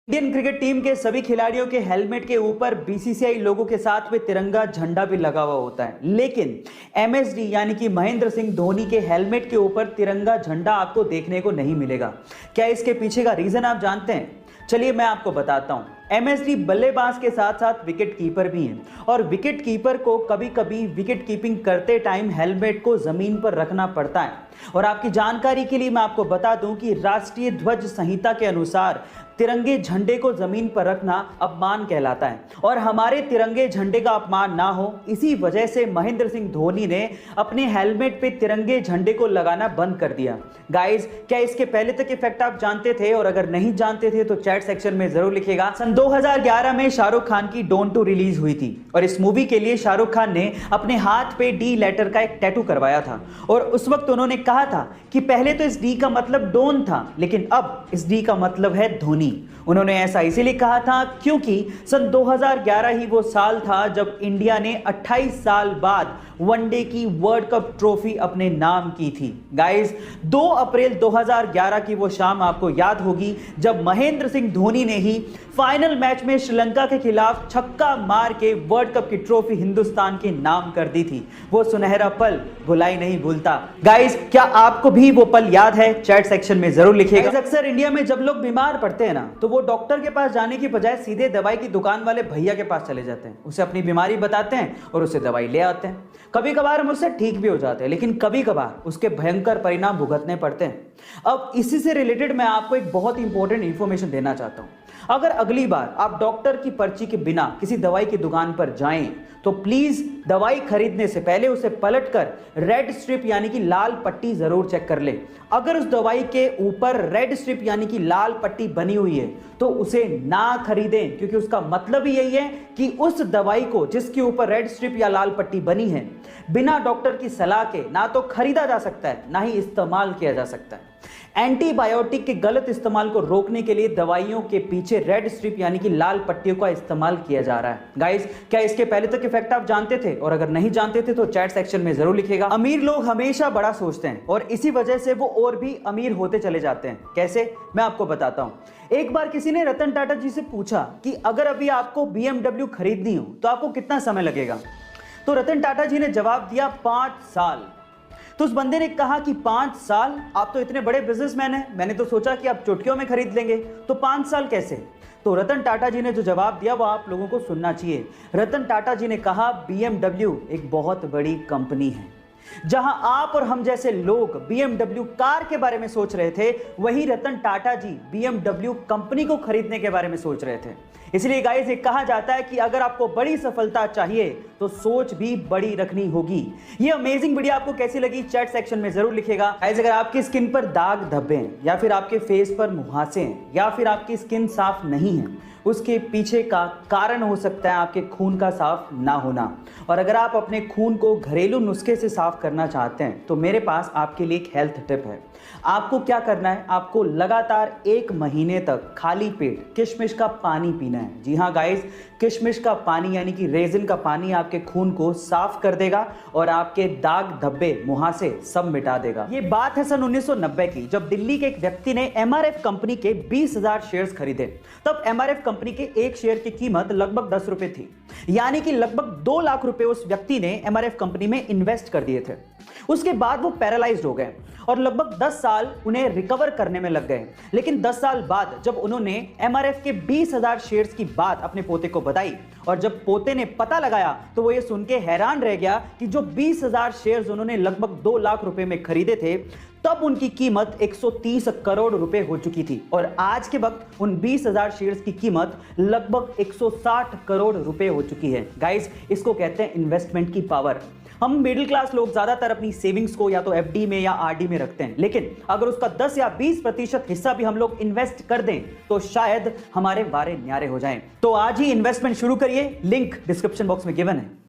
Indian cricket team के सभी खिलाड़ियों के हेलमेट के ऊपर बीसीसीआई लोगों के साथ में तिरंगा झंडा भी लगा हुआ होता है, लेकिन एमएसडी यानी कि महेंद्र सिंह धोनी के हेलमेट के ऊपर तिरंगा झंडा आपको देखने को नहीं मिलेगा। क्या इसके पीछे का रीजन आप जानते हैं? चलिए मैं आपको बताता हूं। एमएसडी बल्लेबाज के साथ साथ विकेट कीपर भी हैं और विकेट कीपर को कभी कभी विकेट कीपिंग करते टाइम हेलमेट को जमीन पर रखना पड़ता है। और आपकी जानकारी के लिए मैं आपको बता दूं कि राष्ट्रीय ध्वज संहिता के अनुसार तिरंगे झंडे को जमीन पर रखना अपमान कहलाता है और हमारे तिरंगे झंडे का अपमान ना हो, इसी वजह से महेंद्र सिंह धोनी ने अपने हेलमेट पे तिरंगे झंडे को लगाना बंद कर दिया। गाइस, क्या इसके पहले तक इफेक्ट आप जानते थे? और अगर नहीं जानते थे तो चैट सेक्शन में जरूर लिखिएगा। सन 2011 में शाहरुख खान की डोन 2 रिलीज हुई थी और इस मूवी के लिए शाहरुख खान ने अपने हाथ पे डी लेटर का एक टैटू करवाया था और उस वक्त उन्होंने कहा था कि पहले तो इस डी का मतलब डोन था, लेकिन अब इस डी का मतलब है धोनी। उन्होंने ऐसा इसीलिए कहा था क्योंकि सन 2011 ही वो साल था जब इंडिया ने 28 साल बाद वनडे की वर्ल्ड कप ट्रॉफी अपने नाम की थी। गाइस, 2 अप्रैल 2011 की वो शाम आपको याद होगी जब महेंद्र सिंह धोनी ने ही फाइनल मैच में श्रीलंका के खिलाफ छक्का मार के वर्ल्ड कप की ट्रॉफी हिंदुस्तान के नाम कर दी थी। वो सुनहरा पल भुलाई नहीं भूलता। गाइस, क्या आपको भी वो पल याद है? चैट सेक्शन में जरूर लिखिएगा। अक्सर इंडिया में जब लोग बीमार पड़ते हैं ना, तो वो डॉक्टर के पास जाने की बजाय सीधे दवाई की दुकान वाले भैया के पास चले जाते हैं, उसे अपनी बीमारी बताते हैं और उसे दवाई ले आते हैं। कभी कभार हम उससे ठीक भी हो जाते हैं, लेकिन कभी कभार उसके भयंकर परिणाम भुगतने पड़ते हैं। अब इसी से रिलेटेड मैं आपको एक बहुत इंपॉर्टेंट इंफॉर्मेशन देना चाहता हूं। अगर अगली बार आप डॉक्टर की पर्ची के बिना किसी दवाई की दुकान पर जाएं तो प्लीज दवाई खरीदने से पहले उसे पलटकर रेड स्ट्रिप यानी कि लाल पट्टी जरूर चेक कर ले। अगर उस दवाई के ऊपर रेड स्ट्रिप यानी कि लाल पट्टी बनी हुई है तो उसे ना खरीदें, क्योंकि उसका मतलब ही यही है कि उस दवाई को जिसके ऊपर रेड स्ट्रिप या लाल पट्टी बनी है बिना डॉक्टर की सलाह के ना तो खरीदा जा सकता है ना ही इस्तेमाल किया जा सकता है। एंटीबायोटिक के गलत इस्तेमाल को रोकने के लिए दवाइयों के पीछे रेड स्ट्रिप यानी कि लाल पट्टियों का इस्तेमाल किया जा रहा है। गाइस, क्या इसके पहले तक इफेक्ट आप जानते थे? और अगर नहीं जानते थे तो चैट सेक्शन में जरूर लिखिएगा। अमीर लोग हमेशा बड़ा सोचते हैं और इसी वजह से वो और भी अमीर होते चले जाते हैं। कैसे? मैं आपको बताता हूं। एक बार किसी ने रतन टाटा जी से पूछा कि अगर अभी आपको BMW खरीदनी हो तो आपको कितना समय लगेगा? तो रतन टाटा जी ने जवाब दिया 5 साल। तो उस बंदे ने कहा कि 5 साल? आप तो इतने बड़े बिजनेसमैन हैं, मैंने तो सोचा कि आप चुटकियों में खरीद लेंगे, तो 5 साल कैसे? तो रतन टाटा जी ने जो जवाब दिया वो आप लोगों को सुनना चाहिए। रतन टाटा जी ने कहा BMW एक बहुत बड़ी कंपनी है। जहां आप और हम जैसे लोग BMW कार के बारे में सोच रहे थे, वहीं रतन टाटा जी BMW कंपनी को खरीदने के बारे में सोच रहे थे। इसलिए गाइस, ये कहा जाता है कि अगर आपको बड़ी सफलता चाहिए तो सोच भी बड़ी रखनी होगी। ये अमेजिंग वीडियो आपको कैसी लगी? चैट सेक्शन में जरूर लिखिएगा। गाइस, अगर आपकी स्किन पर दाग धब्बे हैं या फिर आपके फेस पर मुहासे हैं या फिर आपकी स्किन साफ नहीं है, उसके पीछे का कारण हो सकता है आपके खून का साफ ना होना। और अगर आप अपने खून को घरेलू नुस्खे से साफ करना चाहते हैं तो मेरे पास आपके लिए एक हेल्थ टिप है। आपको क्या करना है? आपको लगातार 1 महीने तक खाली पेट किशमिश का पानी पीना है। जी हाँ गाइस, किशमिश का पानी यानी कि रेजिन का पानी आपके खून को साफ कर देगा और आपके दाग धब्बे मुहासे सब मिटा देगा। ये बात है सन 1990 की, जब दिल्ली के एक व्यक्ति ने MRF कंपनी के 20,000 शेयर्स खरीदे। तब MRF कंपनी के एक शेयर की कीमत लगभग 10 रुपए थी, यानी कि लगभग 2 लाख रुपए उस व्यक्ति ने MRF कंपनी में इन्वेस्ट कर दिए थे। उसके बाद वो पैरालाइज्ड हो गए और लगभग 10 साल उन्हें रिकवर करने में लग गए। लेकिन 10 साल बाद जब उन्होंने MRF के 20,000 शेयर्स की बात अपने पोते को बताई और जब पोते ने पता लगाया तो वो ये सुन के हैरान रह गया कि जो 20,000 शेयर्स उन्होंने लगभग 2 लाख रुपए में खरीदे थे, तब उनकी कीमत 130 करोड़ रुपए हो चुकी थी और आज के वक्त उन 20,000 शेयर्स की कीमत लगभग 160 करोड़ रुपए हो चुकी है। गाइस, इसको कहते हैं इन्वेस्टमेंट की पावर। हम मिडिल क्लास लोग ज्यादातर अपनी सेविंग्स को या तो FD में या RD में रखते हैं, लेकिन अगर उसका 10 या 20% हिस्सा भी हम लोग इन्वेस्ट कर दें तो शायद हमारे वारे न्यारे हो जाएं। तो आज ही इन्वेस्टमेंट शुरू करिए, लिंक डिस्क्रिप्शन बॉक्स में गिवन है।